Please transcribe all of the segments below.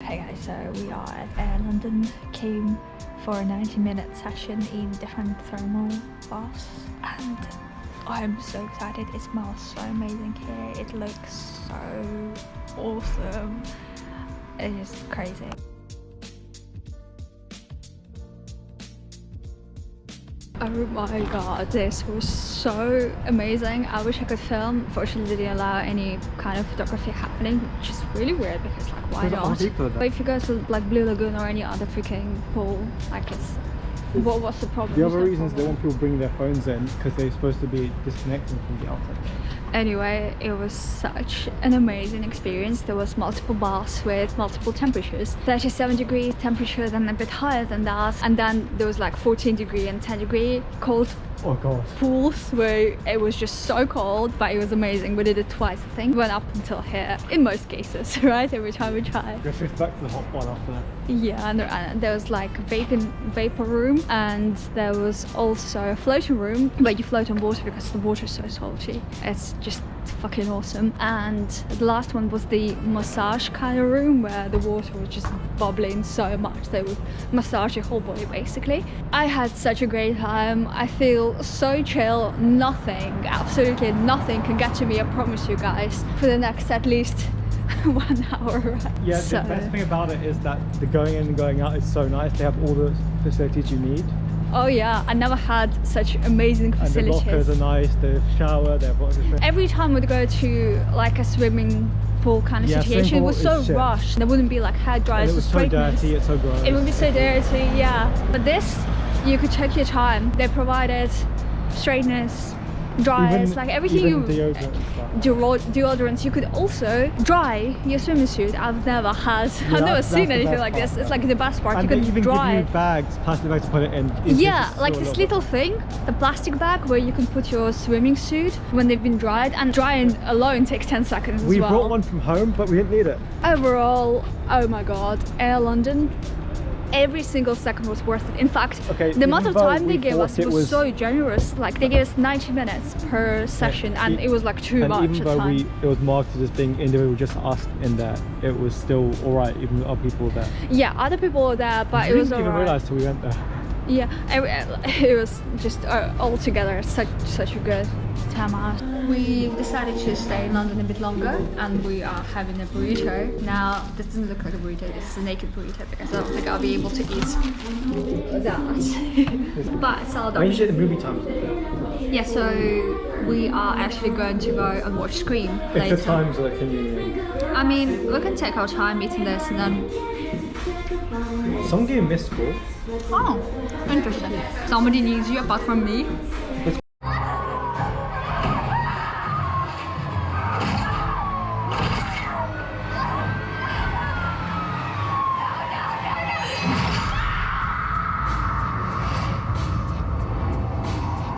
Hey guys, so we are at Air London, came for a 90-minute session in different thermal baths, and I'm so excited. It smells so amazing here, it looks so awesome, it's just crazy. Oh my god, this was so amazing. I wish I could film. Fortunately, they didn't allow any kind of photography happening, which is really weird because like why not? But if you go to like Blue Lagoon or any other freaking pool, like it's what's the problem? The other reason is they want people bringing their phones in because they're supposed to be disconnecting from the outside. Anyway, it was such an amazing experience. There was multiple baths with multiple temperatures, 37 degree temperature, then a bit higher than that, and then there was like 14 degree and 10 degree cold pools where it was just so cold, but it was amazing. We did it twice, I think. Went up until here in most cases, right? Every time we tried. Go straight back to the hot one after that. Yeah, and there was like vapor room, and there was also a floating room where you float on water because the water is so salty. It's just fucking awesome. And the last one was the massage kind of room where the water was just bubbling so much they would massage your whole body basically. I had such a great time. I feel so chill. Nothing, absolutely nothing can get to me, I promise you guys, for the next at least 1 hour, right? Yeah, the best thing about it is that the going in and going out is so nice. They have all the facilities you need. Oh yeah, I never had such amazing facilities. And the lockers are nice, the shower, they've got everything. Every time we'd go to like a swimming pool kind of situation, it was so rushed. There wouldn't be like hair dryers. It was so dirty, it's so gross. It would be so dirty, yeah. But this, you could take your time. They provided straighteners, dryers, like everything. Deodorants. You could also dry your swimming suit. I've never seen anything like this. It's like the best part. And you could dry. Give you bags, plastic bags to put it in. Yeah, like this little thing, the plastic bag where you can put your swimming suit when they've been dried, and drying alone takes 10 seconds as well. We brought one from home, but we didn't need it. Overall, oh my god, Air London, every single second was worth it. In fact, the amount of time they gave us was so generous. Like they gave us 90 minutes per session, and it was like too much. Even though it was marketed as being individual, just us in there, it was still alright. Even other people were there. Yeah, other people were there, but it was alright. We didn't even realise till we went there. Yeah, it was just all together such a good time out. We decided to stay in London a bit longer, and we are having a burrito. Now, this doesn't look like a burrito, this is a naked burrito because I don't think I'll be able to eat that. But it's all done. When you the movie times? Yeah, so we are actually going to go and watch Scream later. If the times are convenient. I mean, we can take our time eating this and then... Someone gave a missed call. Oh, interesting. Somebody needs you apart from me.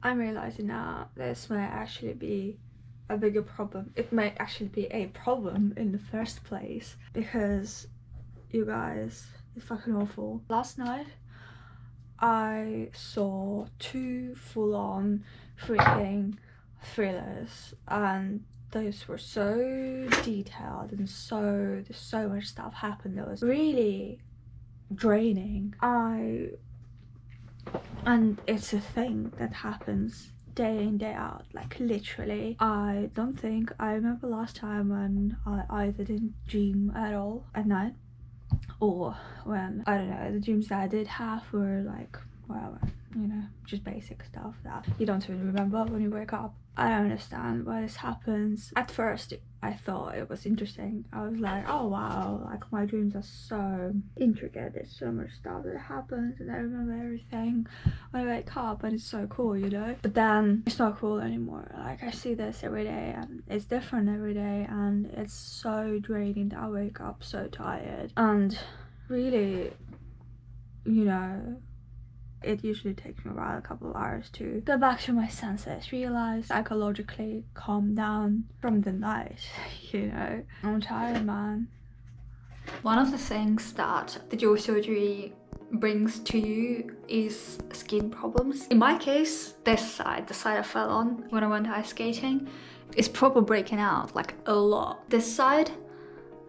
I'm realizing now this may actually be a bigger problem. It may actually be a problem in the first place because you guys, it's fucking awful. Last night I saw 2 full-on freaking thrillers, and those were so detailed and so much stuff happened that was really draining. And it's a thing that happens day in, day out, like literally. I don't think I remember last time when I either didn't dream at all at night, or when, I don't know, the dreams that I did have were like, whatever, you know, just basic stuff that you don't even remember when you wake up. I don't understand why this happens. At first I thought it was interesting. I was like, oh wow, like my dreams are so intricate, there's so much stuff that happens and I remember everything when I wake up, and it's so cool, you know. But then it's not cool anymore. Like I see this every day and it's different every day, and it's so draining. I wake up so tired, and really, you know, it usually takes me around a couple of hours to go back to my senses, realize, psychologically calm down from the night, you know. I'm tired, man. One of the things that the jaw surgery brings to you is skin problems. In my case, this side, the side I fell on when I went ice skating, is proper breaking out, like a lot. This side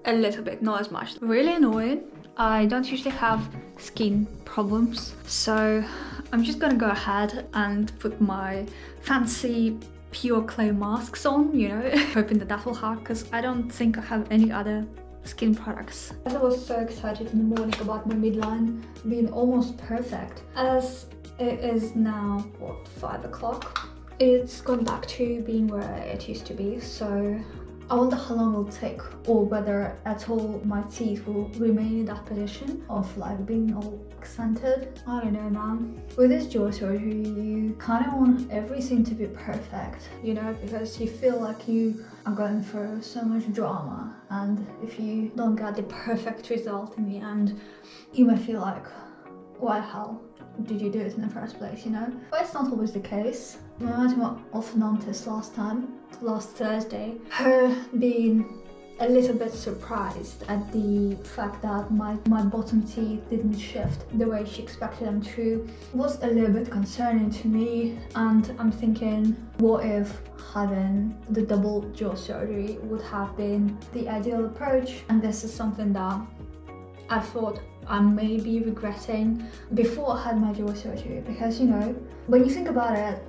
a little bit, not as much. Really annoying. I don't usually have skin problems, so I'm just gonna go ahead and put my fancy pure clay masks on, you know, hoping that that will help, because I don't think I have any other skin products. As I was so excited in the morning about my midline being almost perfect, as it is now, what, 5 o'clock? It's gone back to being where it used to be, so I wonder how long it will take, or whether at all my teeth will remain in that position of like being all accented. I don't know, man. With this jaw surgery, you kind of want everything to be perfect, you know, because you feel like you are going through so much drama, and if you don't get the perfect result in the end, you may feel like, why the hell did you do it in the first place, you know? But it's not always the case. When I went to my orthodontist last Thursday, her being a little bit surprised at the fact that my bottom teeth didn't shift the way she expected them to was a little bit concerning to me, and I'm thinking, what if having the double jaw surgery would have been the ideal approach? And this is something that I thought I may be regretting before I had my jaw surgery, because, you know, when you think about it,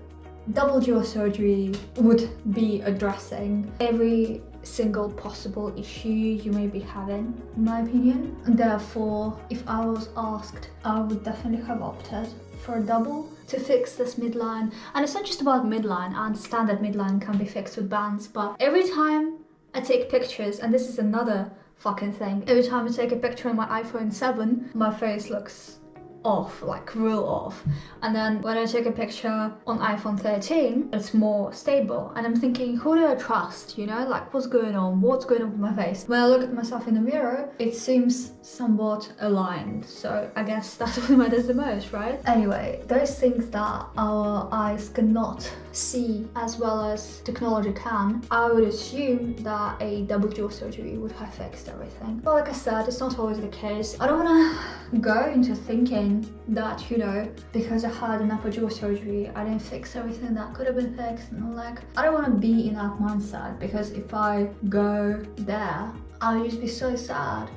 double jaw surgery would be addressing every single possible issue you may be having, in my opinion. And therefore, if I was asked, I would definitely have opted for a double to fix this midline. And it's not just about midline. I understand that midline can be fixed with bands, but every time I take pictures, and this is another fucking thing, every time I take a picture on my iPhone 7, my face looks off, like real off. And then when I take a picture on iPhone 13, it's more stable. And I'm thinking, who do I trust, you know? Like, what's going on with my face? When I look at myself in the mirror, it seems somewhat aligned. So I guess that's what matters the most, right? Anyway, those things that our eyes cannot see as well as technology can, I would assume that a double jaw surgery would have fixed everything. But like I said, it's not always the case. I don't want to go into thinking that, you know, because I had an upper jaw surgery, I didn't fix everything that could have been fixed. And like, I don't want to be in that mindset, because if I go there, I'll just be so sad.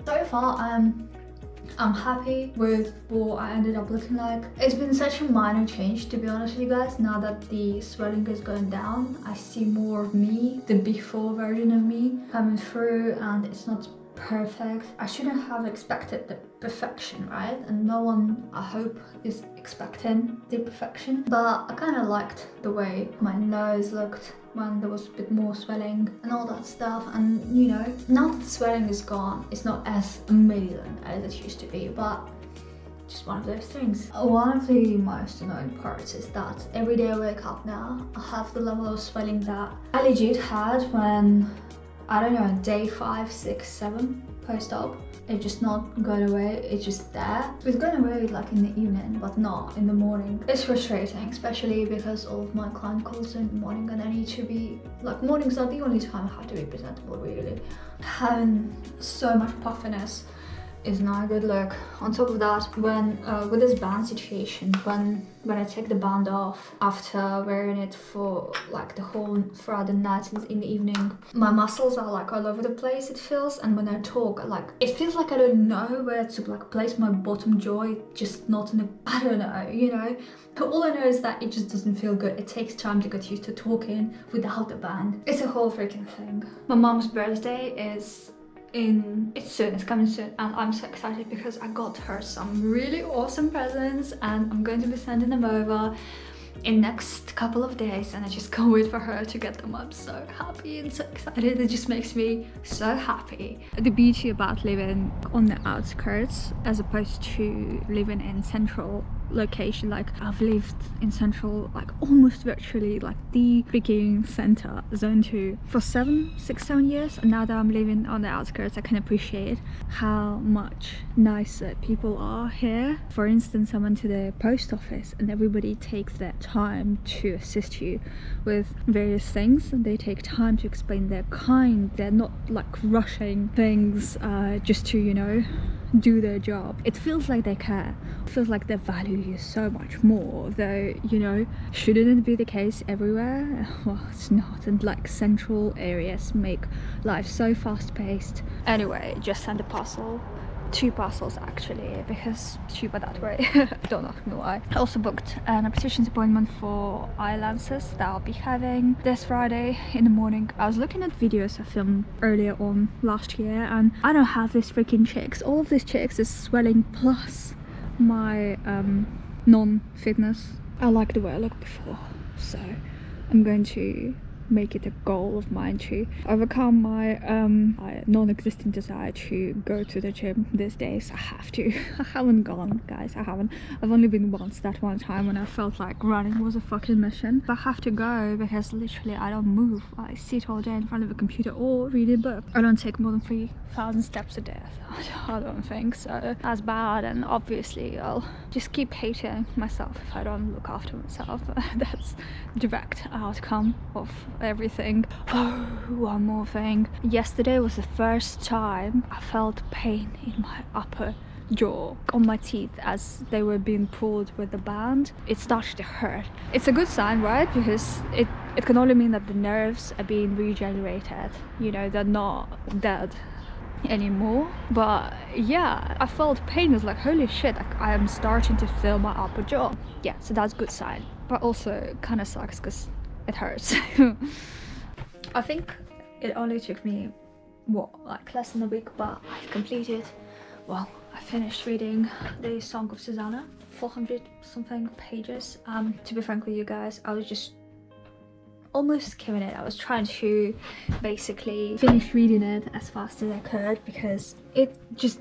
So far, I'm happy with what I ended up looking like. It's been such a minor change, to be honest with you guys. Now that the swelling is going down, I see more of me, the before version of me, coming through, and it's not perfect. I shouldn't have expected the perfection, right? And no one, I hope, is expecting the perfection. But I kind of liked the way my nose looked when there was a bit more swelling and all that stuff. And you know, now that the swelling is gone, it's not as amazing as it used to be, but just one of those things. One of the most annoying parts is that every day I wake up now, I have the level of swelling that I legit had when, I don't know, day 5, 6, 7 post-op. It's just not going away, it's just there. It's going away like in the evening, but not in the morning. It's frustrating, especially because all of my client calls in the morning, and I need to be, like, mornings are the only time I have to be presentable, really. Having so much puffiness is not a good look. On top of that, when with this band situation, when I take the band off after wearing it for like the whole throughout the night in the evening, my muscles are like all over the place, it feels. And when I talk, like, it feels like I don't know where to like place my bottom jaw, just not in a, I don't know, you know. All I know is that it just doesn't feel good. It takes time to get used to talking without the band. It's a whole freaking thing. My mom's birthday is it's soon, it's coming soon, and I'm so excited because I got her some really awesome presents, and I'm going to be sending them over in next couple of days, and I just can't wait for her to get them. I'm so happy and so excited. It just makes me so happy. The beauty about living on the outskirts as opposed to living in central location, like I've lived in central, like almost virtually like the freaking center, zone 2 for 6, 7 years, and now that I'm living on the outskirts, I can appreciate how much nicer people are here. For instance, I went to the post office and everybody takes their time to assist you with various things, and they take time to explain. They're kind, they're not like rushing things just to, you know, do their job. It feels like they care. It feels like they value you so much more, though, you know, shouldn't it be the case everywhere? Well, it's not, and like central areas make life so fast-paced. Anyway, just sent a parcel. 2 parcels actually, because it's cheaper that way. Don't ask me why. I also booked an optician's appointment for eye lenses that I'll be having this Friday in the morning. I was looking at videos I filmed earlier on last year, and I don't have these freaking checks. All of these checks is swelling plus my non-fitness. I like the way I looked before, so I'm going to make it a goal of mine to overcome my non-existent desire to go to the gym these days. I have to. I haven't gone, guys. I haven't. I've only been once, that one time when I felt like running was a fucking mission. But I have to go because literally I don't move. I sit all day in front of a computer or read a book. I don't take more than 3,000 steps a day. I don't think so. That's bad, and obviously I'll just keep hating myself if I don't look after myself. That's direct outcome of everything. Oh, one more thing. Yesterday was the first time I felt pain in my upper jaw on my teeth as they were being pulled with the band. It started to hurt. It's a good sign, right? Because it can only mean that the nerves are being regenerated, you know, they're not dead anymore. But yeah, I felt pain. It was like, holy shit, I am starting to feel my upper jaw. Yeah, so that's a good sign, but also kind of sucks because it hurts. I think it only took me like less than a week, but I completed, well, I finished reading the Song of Susanna, 400 something pages. To be frank with you guys, I was just almost skimming it. I was trying to basically finish reading it as fast as I could because it just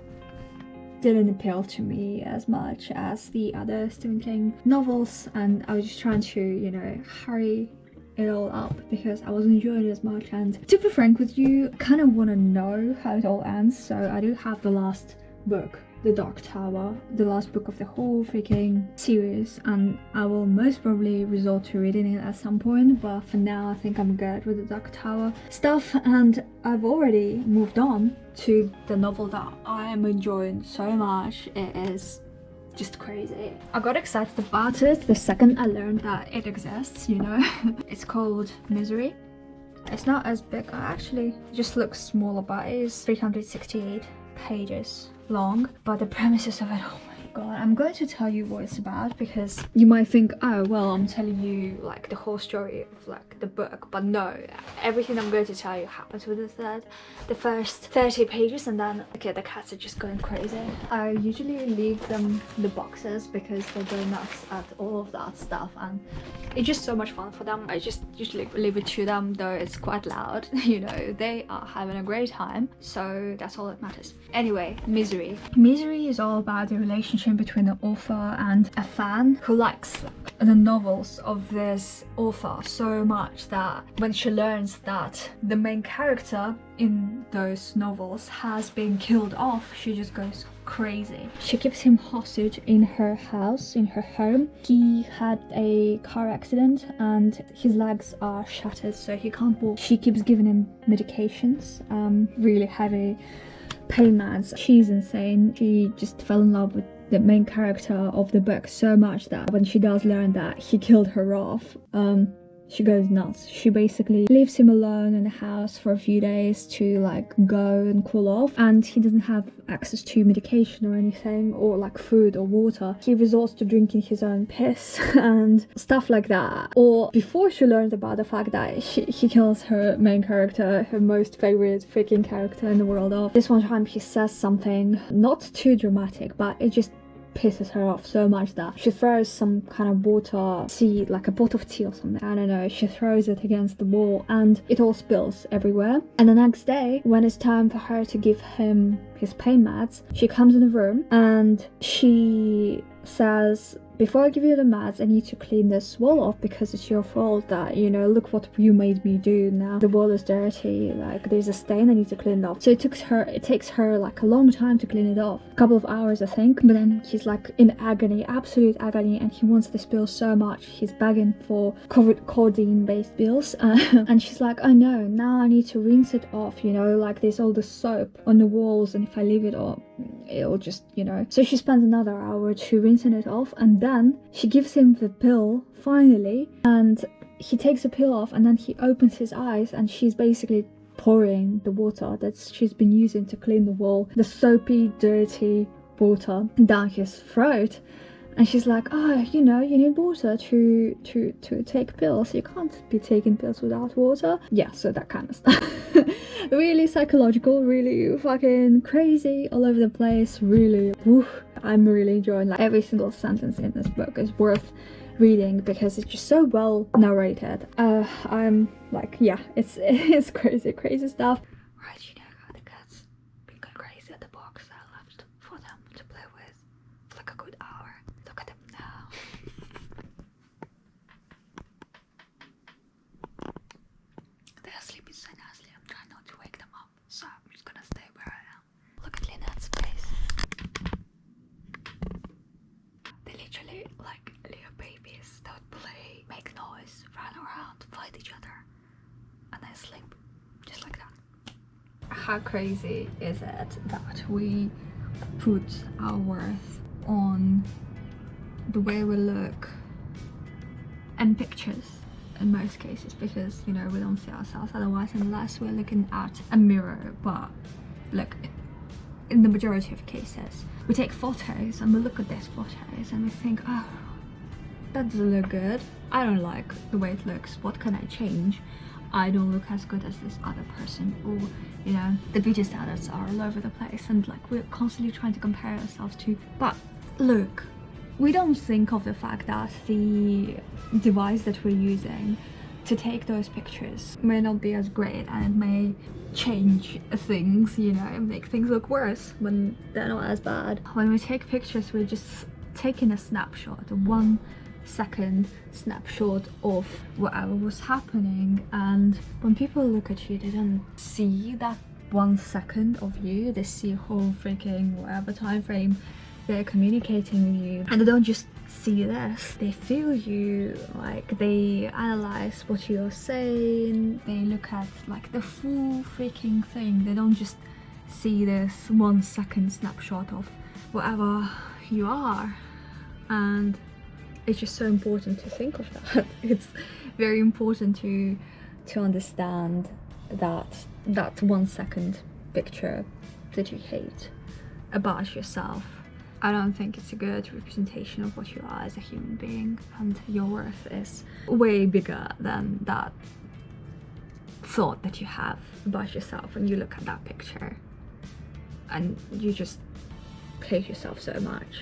didn't appeal to me as much as the other Stephen King novels, and I was just trying to, you know, hurry it all up because I wasn't enjoying it as much. And to be frank with you, I kind of want to know how it all ends, so I do have the last book, The Dark Tower, the last book of the whole freaking series, and I will most probably resort to reading it at some point, but for now I think I'm good with the Dark Tower stuff. And I've already moved on to the novel that I am enjoying so much. It is just crazy. I got excited about it the second I learned that it exists, you know. It's called Misery. It's not as big, actually it just looks smaller, but it is 368 pages long. But the premises of it, oh my god, I'm going to tell you what it's about because you might think, oh well, I'm telling you like the whole story of like the book, but no, everything I'm going to tell you happens within the first 30 pages, and then okay, the cats are just going crazy. I usually leave them the boxes because they go nuts at all of that stuff, and it's just so much fun for them. I just usually leave it to them, though it's quite loud. You know, they are having a great time, so that's all that matters. Anyway, Misery. Misery is all about the relationship between the author and a fan who likes the novels of this author so much that when she learns that the main character in those novels has been killed off, she just goes crazy. She keeps him hostage in her house, in her home. He had a car accident and his legs are shattered, so he can't walk. She keeps giving him medications, really heavy pain meds. She's insane. She just fell in love with the main character of the book so much that when she does learn that he killed her off, she goes nuts. She basically leaves him alone in the house for a few days to like go and cool off, and he doesn't have access to medication or anything, or like food or water. He resorts to drinking his own piss and stuff like that. Or before she learns about the fact that he kills her main character, her most favorite freaking character in the world off. This one time he says something not too dramatic, but it just pisses her off so much that she throws some kind of water, like a pot of tea or something, I don't know, she throws it against the wall and it all spills everywhere. And the next day, when it's time for her to give him his pain meds, she comes in the room and she says, before I give you the meds, I need to clean this wall off because it's your fault that, you know, look what you made me do. Now the wall is dirty, like there's a stain, I need to clean it off. So it takes her like a long time to clean it off, a couple of hours I think. But then he's like in agony, absolute agony, and he wants this bill so much. He's begging for codeine based bills, and she's like, oh no, now I need to rinse it off, you know, like there's all the soap on the walls, and if I leave it it'll just, you know. So she spends another hour or two rinsing it off, and then she gives him the pill finally, and he takes the pill off, and then he opens his eyes, and she's basically pouring the water that she's been using to clean the wall, the soapy, dirty water, down his throat. And she's like, oh, you know, you need water to take pills. You can't be taking pills without water. Yeah, so that kind of stuff. Really psychological, really fucking crazy, all over the place. Really, woof. I'm really enjoying, like, every single sentence in this book is worth reading because it's just so well narrated. I'm like, yeah, it's crazy stuff. Right, you know how the cats been going crazy at the box that I left for them to play with for like a good hour. Look at them now. They're sleeping so nicely. I'm trying not to wake them up, so I'm just gonna stay where I am. Look at Lynette's face. They literally, like little babies, don't play, make noise, run around, fight each other, and then sleep just like that. How crazy is it that we put our worth on the way we look and pictures in most cases, because, you know, we don't see ourselves otherwise unless we're looking at a mirror. But look, in the majority of cases we take photos and we look at these photos and we think, oh, that doesn't look good, I don't like the way it looks, what can I change? I don't look as good as this other person. Or, you know, the beauty standards are all over the place, and like we're constantly trying to compare ourselves to. But look, we don't think of the fact that the device that we're using to take those pictures may not be as great, and it may change things, you know, make things look worse when they're not as bad. When we take pictures, we're just taking a snapshot, a 1 second snapshot of whatever was happening, and when people look at you, they don't see that 1 second of you, they see a whole freaking whatever time frame they're communicating with you, and they don't just see this, they feel you, like they analyze what you're saying, they look at like the full freaking thing, they don't just see this 1 second snapshot of whatever you are. And it's just so important to think of that. It's very important to understand that 1 second picture that you hate about yourself, I don't think it's a good representation of what you are as a human being, and your worth is way bigger than that thought that you have about yourself when you look at that picture and you just hate yourself so much.